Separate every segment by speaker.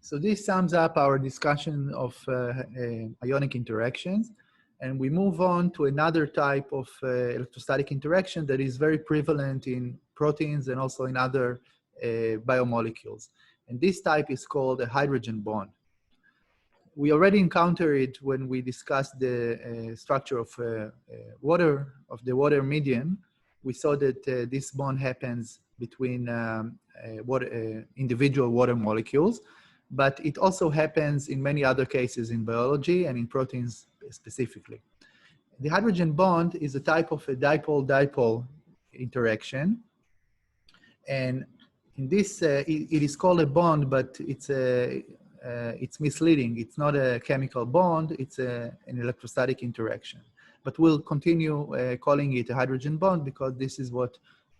Speaker 1: So this sums up our discussion of ionic interactions. And we move on to another type of electrostatic interaction that is very prevalent in proteins and also in other biomolecules. And this type is called a hydrogen bond. We already encountered it when we discussed the structure of the water medium. We saw that this bond happens between individual water molecules, but it also happens in many other cases in biology and in proteins specifically. The hydrogen bond is a type of a dipole-dipole interaction. And in this, it is called a bond, but it's misleading. It's not a chemical bond, it's an electrostatic interaction. But we'll continue calling it a hydrogen bond because this is what,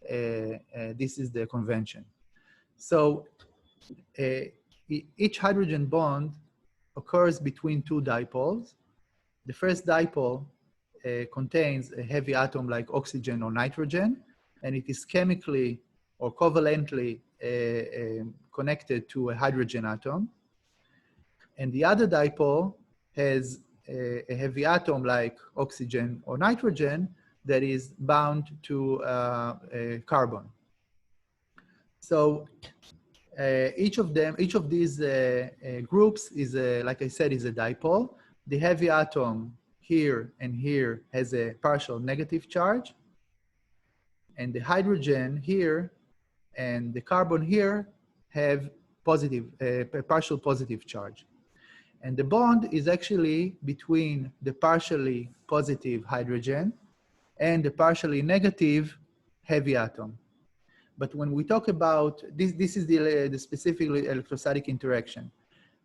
Speaker 1: this is the convention. So each hydrogen bond occurs between two dipoles. The first dipole contains a heavy atom like oxygen or nitrogen, and it is chemically or covalently connected to a hydrogen atom. And the other dipole has a heavy atom like oxygen or nitrogen that is bound to carbon. So each of these groups is, like I said, is a dipole. The heavy atom here and here has a partial negative charge. And the hydrogen here and the carbon here have positive, a partial positive charge. And the bond is actually between the partially positive hydrogen and the partially negative heavy atom. But when we talk about, this is the specific electrostatic interaction.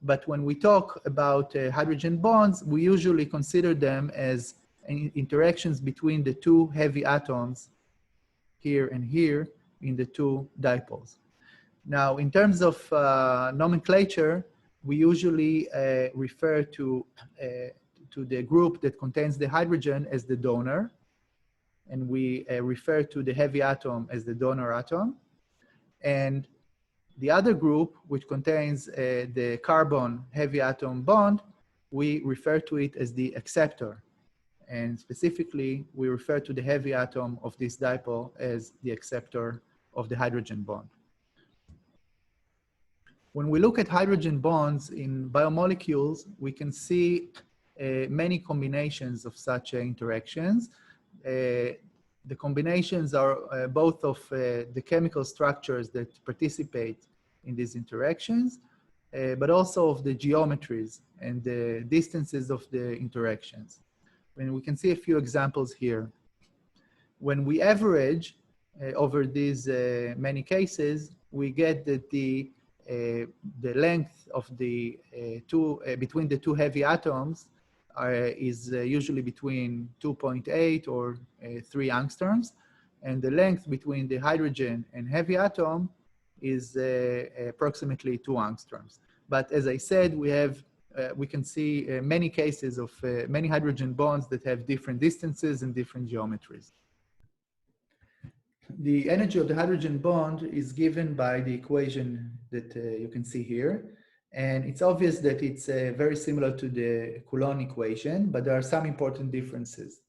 Speaker 1: But when we talk about hydrogen bonds, we usually consider them as interactions between the two heavy atoms here and here in the two dipoles. Now, in terms of nomenclature, we usually refer to the group that contains the hydrogen as the donor, and we refer to the heavy atom as the donor atom. And the other group, which contains the carbon heavy atom bond, we refer to it as the acceptor. And specifically, we refer to the heavy atom of this dipole as the acceptor of the hydrogen bond. When we look at hydrogen bonds in biomolecules, we can see many combinations of such interactions. The combinations are both of the chemical structures that participate in these interactions, but also of the geometries and the distances of the interactions. And we can see a few examples here. When we average over these many cases, we get that the length of the between the two heavy atoms is usually between 2.8 or 3 angstroms, and the length between the hydrogen and heavy atom is approximately 2 angstroms. But as I said, we can see many cases of many hydrogen bonds that have different distances and different geometries. The energy of the hydrogen bond is given by the equation that you can see here. And it's obvious that it's very similar to the Coulomb equation, but there are some important differences.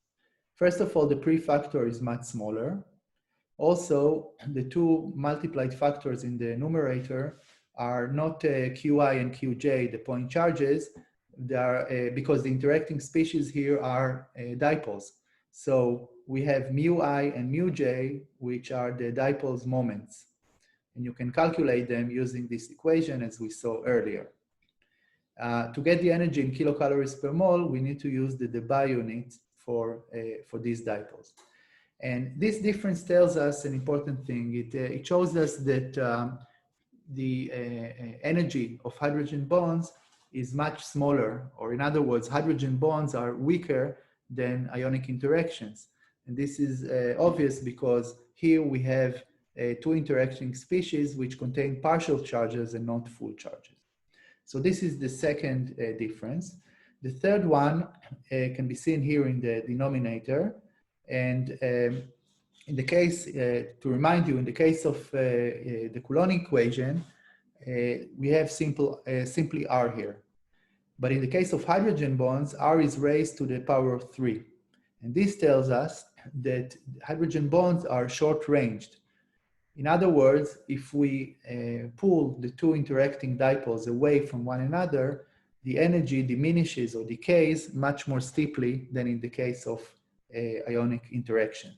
Speaker 1: First of all, the pre-factor is much smaller. Also, the two multiplied factors in the numerator are not Qi and Qj, the point charges. They are, because the interacting species here are dipoles. So we have mu I and mu j, which are the dipoles' moments. And you can calculate them using this equation as we saw earlier. To get the energy in kilocalories per mole, we need to use the Debye unit for these dipoles. And this difference tells us an important thing. It shows us that the energy of hydrogen bonds is much smaller, or in other words, hydrogen bonds are weaker than ionic interactions. And this is obvious because here we have two interacting species which contain partial charges and not full charges. So this is the second difference. The third one can be seen here in the denominator. And in the case, to remind you, in the case of the Coulomb equation, we have simply R here. But in the case of hydrogen bonds, R is raised to the power of 3. And this tells us that hydrogen bonds are short-ranged. In other words, if we pull the two interacting dipoles away from one another, the energy diminishes or decays much more steeply than in the case of ionic interaction.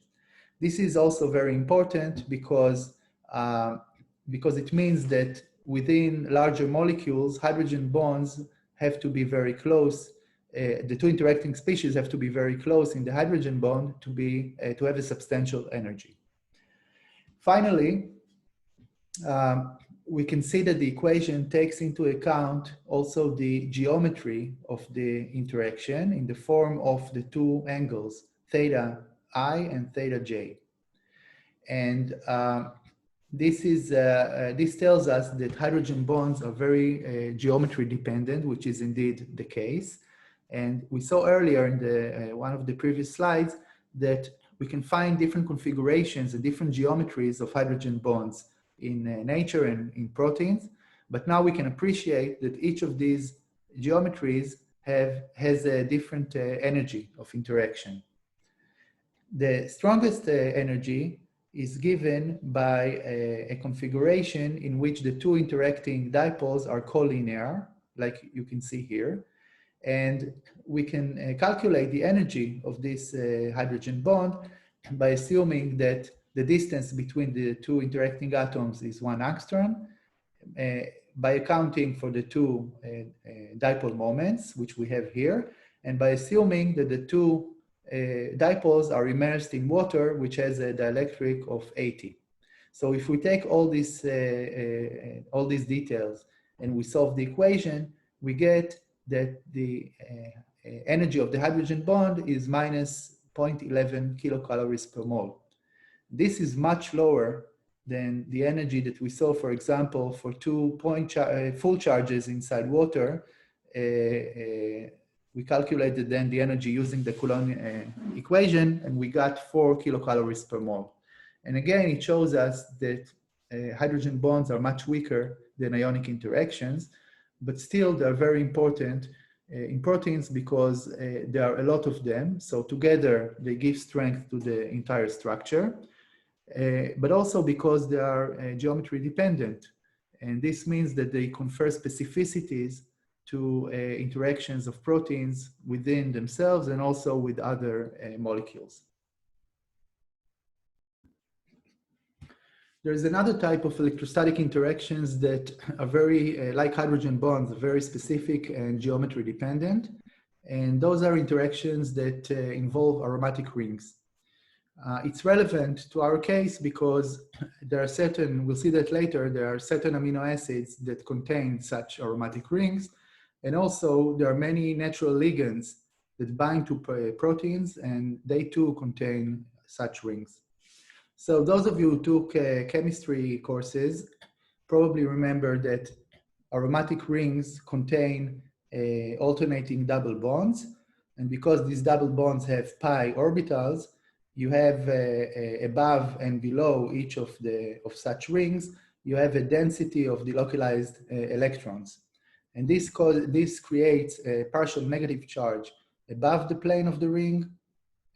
Speaker 1: This is also very important because it means that within larger molecules, hydrogen bonds have to be very close. The two interacting species have to be very close in the hydrogen bond to have a substantial energy. Finally, we can see that the equation takes into account also the geometry of the interaction in the form of the two angles, theta I and theta j. And this tells us that hydrogen bonds are very geometry dependent, which is indeed the case. And we saw earlier in one of the previous slides that we can find different configurations and different geometries of hydrogen bonds in nature and in proteins. But now we can appreciate that each of these geometries has a different energy of interaction. The strongest energy is given by a configuration in which the two interacting dipoles are collinear, like you can see here. And we can calculate the energy of this hydrogen bond by assuming that the distance between the two interacting atoms is 1 angstrom, by accounting for the two dipole moments, which we have here, and by assuming that the two dipoles are immersed in water, which has a dielectric of 80. So if we take all these details and we solve the equation, we get that the energy of the hydrogen bond is minus 0.11 kilocalories per mole. This is much lower than the energy that we saw, for example, for two full charges inside water. We calculated then the energy using the Coulomb equation, and we got 4 kilocalories per mole. And again, it shows us that hydrogen bonds are much weaker than ionic interactions, but still they're very important in proteins because there are a lot of them. So together they give strength to the entire structure, but also because they are geometry dependent. And this means that they confer specificities to interactions of proteins within themselves and also with other molecules. There's another type of electrostatic interactions that are very, like hydrogen bonds, very specific and geometry dependent. And those are interactions that involve aromatic rings. It's relevant to our case because there are certain, we'll see that later, there are certain amino acids that contain such aromatic rings. And also there are many natural ligands that bind to proteins, and they too contain such rings. So those of you who took chemistry courses probably remember that aromatic rings contain alternating double bonds. And because these double bonds have pi orbitals, you have above and below each of such rings, you have a density of delocalized electrons. And this creates a partial negative charge above the plane of the ring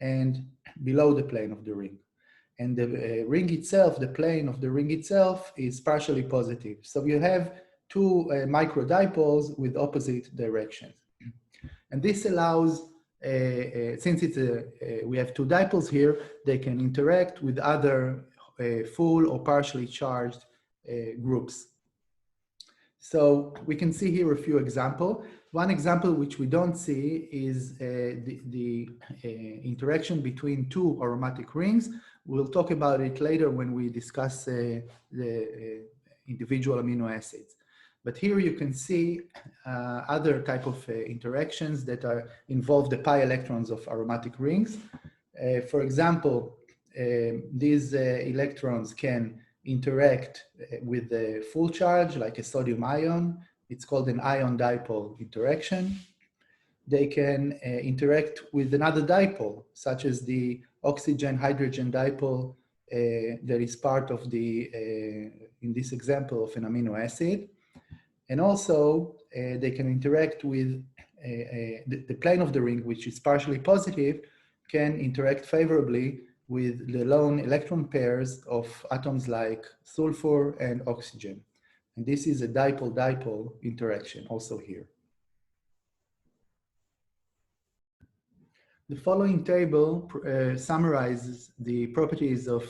Speaker 1: and below the plane of the ring. And the ring itself, the plane of the ring itself, is partially positive. So you have two microdipoles with opposite directions. And this allows, since we have two dipoles here, they can interact with other full or partially charged groups. So we can see here a few examples. One example which we don't see is the interaction between two aromatic rings. We'll talk about it later when we discuss the individual amino acids. But here you can see other type of interactions that involve the pi electrons of aromatic rings. For example, these electrons can interact with a full charge like a sodium ion. It's called an ion dipole interaction. They can interact with another dipole, such as the oxygen-hydrogen dipole that is part of in this example, of an amino acid. And also, they can interact with the plane of the ring, which is partially positive, can interact favorably with the lone electron pairs of atoms like sulfur and oxygen. And this is a dipole-dipole interaction also here. The following table summarizes the properties of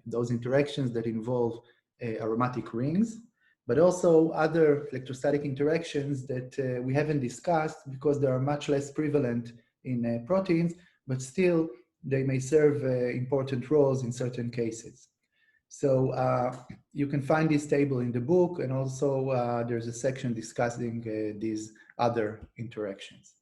Speaker 1: those interactions that involve aromatic rings, but also other electrostatic interactions that we haven't discussed because they are much less prevalent in proteins, but still they may serve important roles in certain cases. So you can find this table in the book, and also there's a section discussing these other interactions.